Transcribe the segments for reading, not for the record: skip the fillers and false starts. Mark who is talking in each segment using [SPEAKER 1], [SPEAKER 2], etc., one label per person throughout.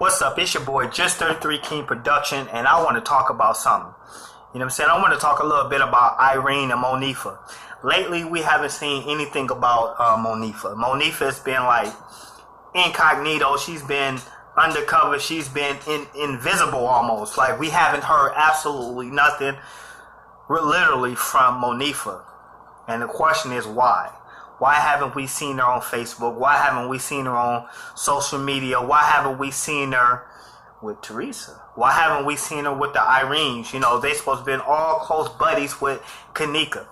[SPEAKER 1] What's up? It's your boy, Just 33 King Production, and I want to talk about something. You know what I'm saying? I want to talk a little bit about Irene and Monifah. Lately, we haven't seen anything about Monifah. Monifah has been like incognito. She's been undercover. She's been invisible almost. Like, we haven't heard absolutely nothing literally from Monifah. And the question is why? Why haven't we seen her on Facebook? Why haven't we seen her on social media? Why haven't we seen her with Teresa? Why haven't we seen her with the Irenes? You know, they supposed to be all close buddies with Kenneka.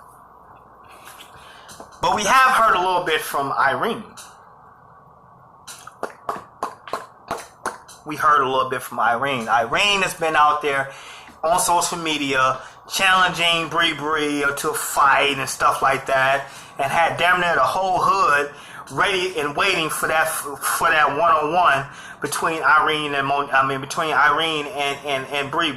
[SPEAKER 1] But we have heard a little bit from Irene. We heard a little bit from Irene. Irene has been out there on social media challenging Bree to a fight and stuff like that, and had damn near the whole hood ready and waiting for that one-on-one between Irene and Bree.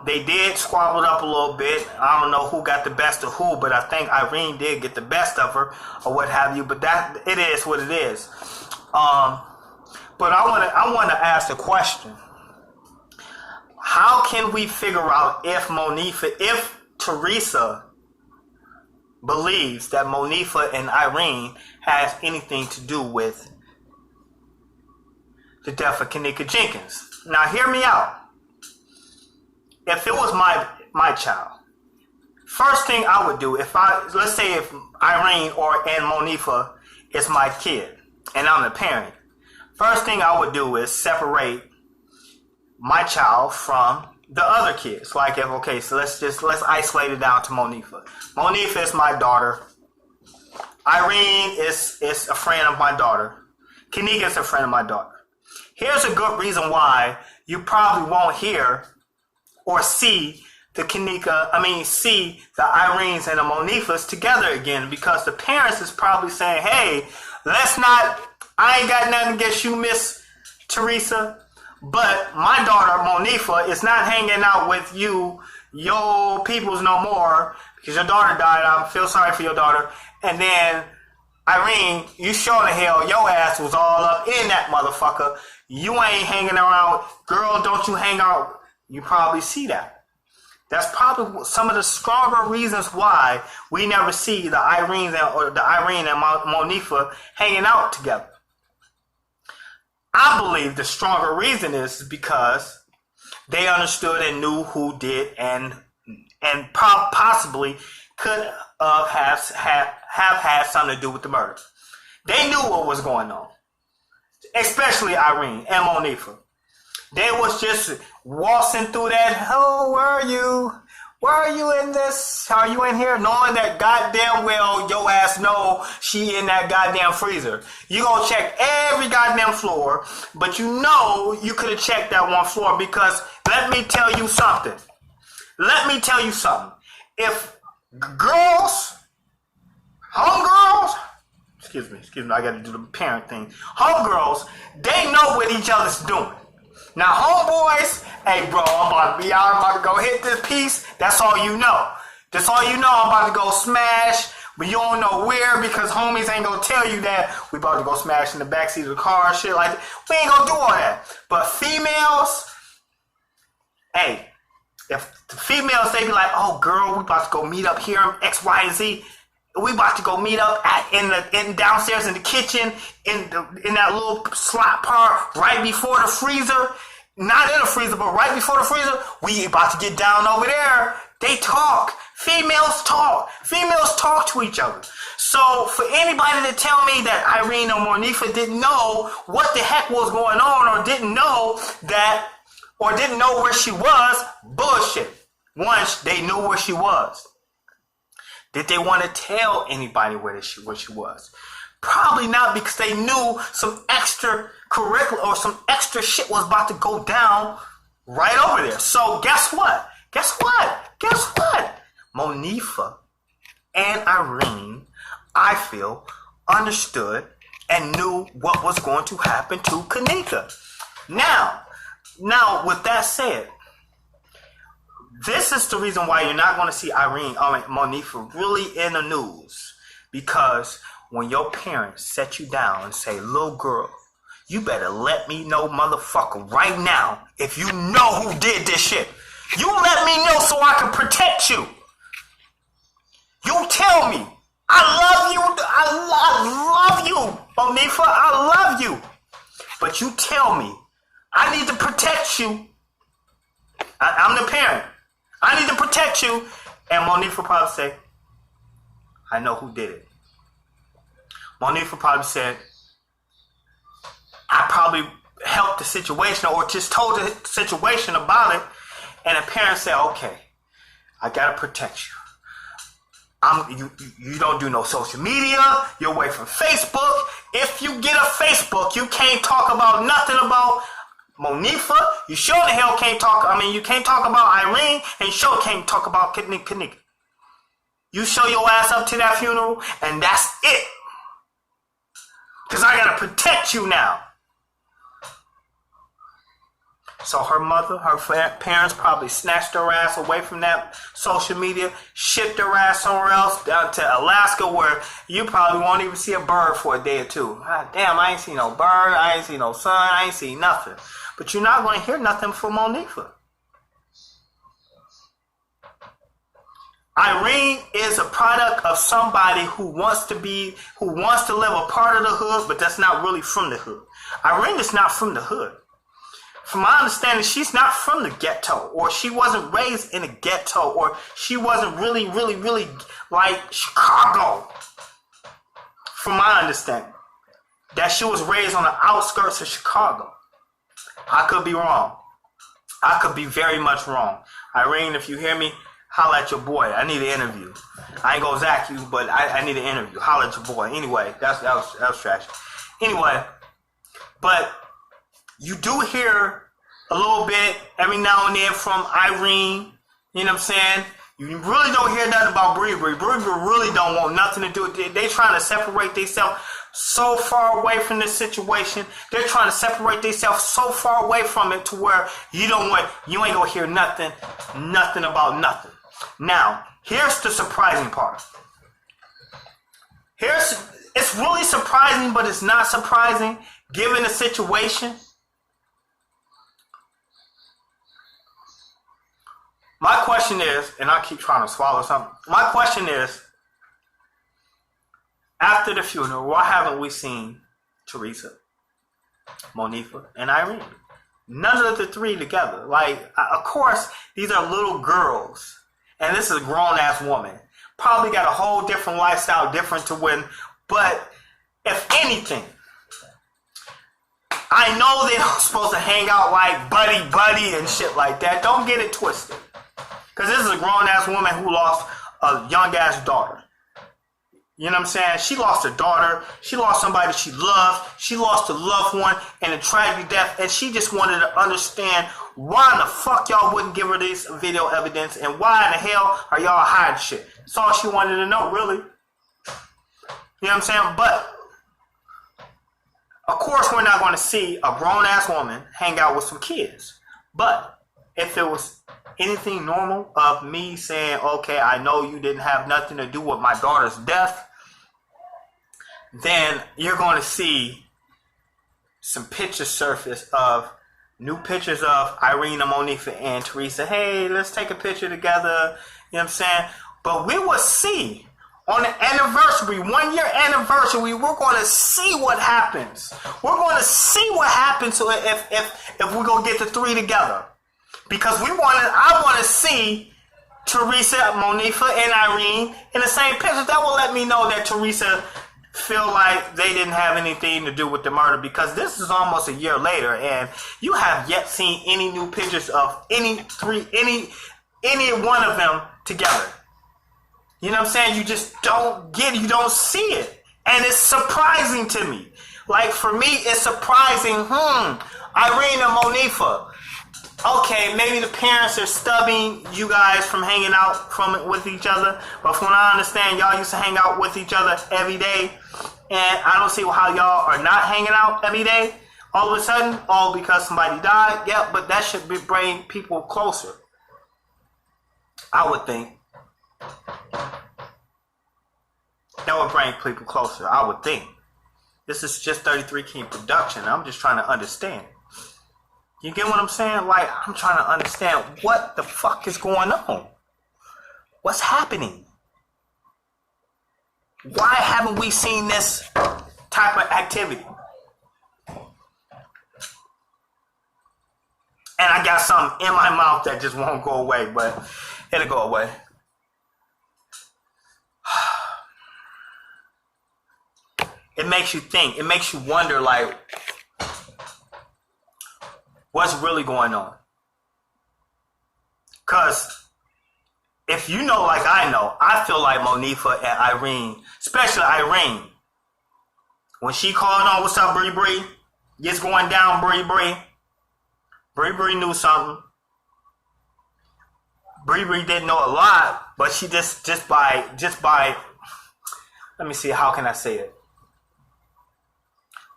[SPEAKER 1] They did squabble up a little bit. I don't know who got the best of who, but I think Irene did get the best of her or what have you. But that it is what it is. But I want to ask the question: how can we figure out if Teresa believes that Monifah and Irene has anything to do with the death of Kenneka Jenkins? Now, hear me out. If it was my child, first thing I would do, let's say if Irene and Monifah is my kid and I'm the parent, first thing I would do is separate my child from the other kids. Like, so let's isolate it down to Monifah. Monifah is my daughter. Irene is a friend of my daughter. Kenneka is a friend of my daughter. Here's a good reason why you probably won't hear or see the Irenes and the Monifahs together again, because the parents is probably saying, hey, I ain't got nothing against you, Miss Teresa, but my daughter Monifah is not hanging out with you, your peoples no more, because your daughter died. I feel sorry for your daughter. And then Irene, you sure the hell your ass was all up in that motherfucker. You ain't hanging around. Girl, don't you hang out. You probably see that. That's probably some of the stronger reasons why we never see the Irene and Monifah hanging out together. I believe the stronger reason is because they understood and knew who did and possibly could have had something to do with the murder. They knew what was going on, especially Irene and Monifah. They was just waltzing through that, oh, where are you? Where are you in this? Are you in here? Knowing that goddamn well your ass know she in that goddamn freezer. You gonna check every goddamn floor, but you know you could have checked that one floor, because let me tell you something. If homegirls, excuse me, I gotta do the parent thing. Homegirls, they know what each other's doing. Now, homeboys, hey, bro, I'm about to be out. I'm about to go hit this piece. That's all you know. That's all you know. I'm about to go smash, but you don't know where, because homies ain't going to tell you that we about to go smash in the backseat of the car and shit like that. We ain't going to do all that. But females, hey, if the females, they be like, oh, girl, we about to go meet up here, X, Y, and Z. We about to go meet up in downstairs in the kitchen, in that little slot part right before the freezer. Not in the freezer, but right before the freezer. We about to get down over there. They talk. Females talk. Females talk to each other. So for anybody to tell me that Irene or Monifah didn't know what the heck was going on, or didn't know where she was, bullshit. Once they knew where she was, did they want to tell anybody where she was? Probably not, because they knew some extra curriculum or some extra shit was about to go down right over there. So guess what? Monifah and Irene, I feel, understood and knew what was going to happen to Kenneka. Now, with that said, this is the reason why you're not going to see Monifah really in the news. Because when your parents set you down and say, little girl, You better let me know, motherfucker, right now, if you know who did this shit. You let me know so I can protect you. You tell me. I love you. I love you, Monifah. I love you. But you tell me. I need to protect you. I'm the parent. I need to protect you. And Monifah probably say, I know who did it. Monifah probably said, I probably helped the situation or just told the situation about it. And the parents said, okay, I gotta protect you. You don't do no social media. You're away from Facebook. If you get a Facebook, you can't talk about nothing about Monifah. You sure the hell can't talk. You can't talk about Irene, and you sure can't talk about kenneka. You show your ass up to that funeral, and that's it. Because I gotta protect you now. So her mother, her parents probably snatched her ass away from that social media, shipped her ass somewhere else down to Alaska where you probably won't even see a bird for a day or two. God damn, I ain't seen no bird, I ain't seen no sun, I ain't seen nothing. But you're not going to hear nothing from Monifah. Irene is a product of somebody who wants to live a part of the hood, but that's not really from the hood. Irene is not from the hood. From my understanding, she's not from the ghetto, or she wasn't raised in a ghetto, or she wasn't really like Chicago. From my understanding, that she was raised on the outskirts of Chicago. I could be wrong. I could be very much wrong. Irene, if you hear me, holla at your boy. I need an interview. I ain't gonna zack you, but I need an interview. Holla at your boy. Anyway, that was trash. Anyway, but you do hear a little bit every now and then from Irene. You know what I'm saying? You really don't hear nothing about Bree. Bree really don't want nothing to do with it. They trying to separate themselves so far away from this situation. They're trying to separate themselves so far away from it to where you ain't gonna hear nothing about nothing. Now, here's the surprising part. It's really surprising, but it's not surprising given the situation. My question is, and I keep trying to swallow something. My question is, after the funeral, why haven't we seen Teresa, Monifah, and Irene? None of the three together. Like, of course, these are little girls, and this is a grown-ass woman. Probably got a whole different lifestyle, different to when, but if anything, I know they're supposed to hang out like buddy and shit like that. Don't get it twisted. Because this is a grown-ass woman who lost a young-ass daughter. You know what I'm saying? She lost her daughter. She lost somebody she loved. She lost a loved one in a tragic death. And she just wanted to understand why in the fuck y'all wouldn't give her this video evidence. And why in the hell are y'all hiding shit? That's all she wanted to know, really. You know what I'm saying? But, of course, we're not going to see a grown-ass woman hang out with some kids. But if it was anything normal of me saying, okay, I know you didn't have nothing to do with my daughter's death, then you're going to see some pictures surface of new pictures of Irene, Monifah, and Teresa. Hey, let's take a picture together. You know what I'm saying? But we will see on the anniversary, 1 year anniversary, we're going to see what happens. We're going to see what happens if we're going to get the three together. Because I want to see Teresa, Monifah, and Irene in the same picture. That will let me know that Teresa feel like they didn't have anything to do with the murder, because this is almost a year later and you have yet seen any new pictures of any one of them together. You know what I'm saying? You just don't get it. You don't see it. And it's surprising to me. Like, for me, it's surprising. Irene and Monifah. Okay, maybe the parents are stubbing you guys from hanging out with each other. But from what I understand, y'all used to hang out with each other every day. And I don't see how y'all are not hanging out every day. All of a sudden, all because somebody died. Yeah, but that should bring people closer, I would think. That would bring people closer, I would think. This is just 33 King production. I'm just trying to understand. You get what I'm saying? Like, I'm trying to understand what the fuck is going on. What's happening? Why haven't we seen this type of activity? And I got something in my mouth that just won't go away, but it'll go away. It makes you think. It makes you wonder, like, what's really going on? Because if you know like I know, I feel like Monifah and Irene, especially Irene, when she called on, what's up, Bree Bree? Gets going down, Bree Bree. Bree Bree knew something. Bree Bree didn't know a lot, but she just by, let me see, how can I say it?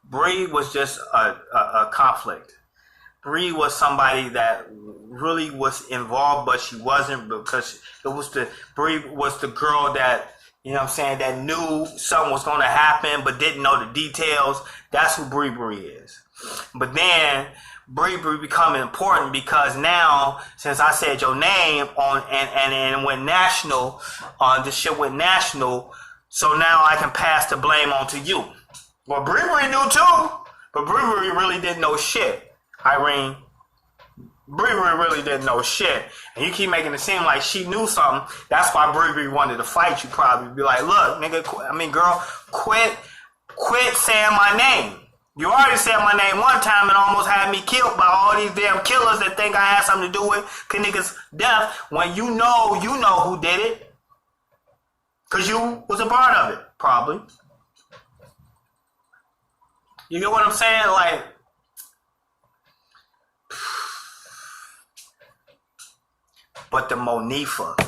[SPEAKER 1] Bree was just a conflict. Bree was somebody that really was involved, but she wasn't, because Bree was the girl that, you know what I'm saying, that knew something was going to happen, but didn't know the details. That's who Bree Bree is. But then Bree Bree becoming important because now, since I said your name on and went national, this shit went national, so now I can pass the blame on to you. Well, Bree Bree knew too, but Bree Bree really didn't know shit. Irene, Bree Bree really didn't know shit. And you keep making it seem like she knew something. That's why Bree Bree wanted to fight you, probably. Be like, look, nigga, girl, quit saying my name. You already said my name one time and almost had me killed by all these damn killers that think I had something to do with kenneka's death, when you know who did it. Because you was a part of it, probably. You get what I'm saying? Like, but the Monifah,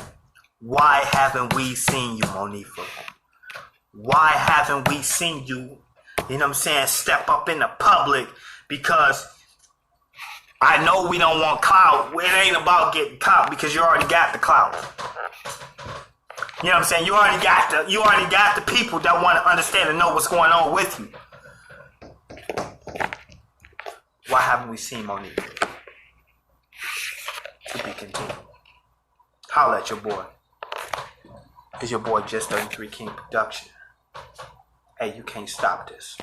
[SPEAKER 1] why haven't we seen you, Monifah? Why haven't we seen you, you know what I'm saying, step up in the public? Because I know we don't want clout. It ain't about getting clout because you already got the clout. You know what I'm saying? You already got the people that want to understand and know what's going on with you. Why haven't we seen Monifah? To be continued. Holla at your boy. It's your boy, Just 33 King Production. Hey, you can't stop this.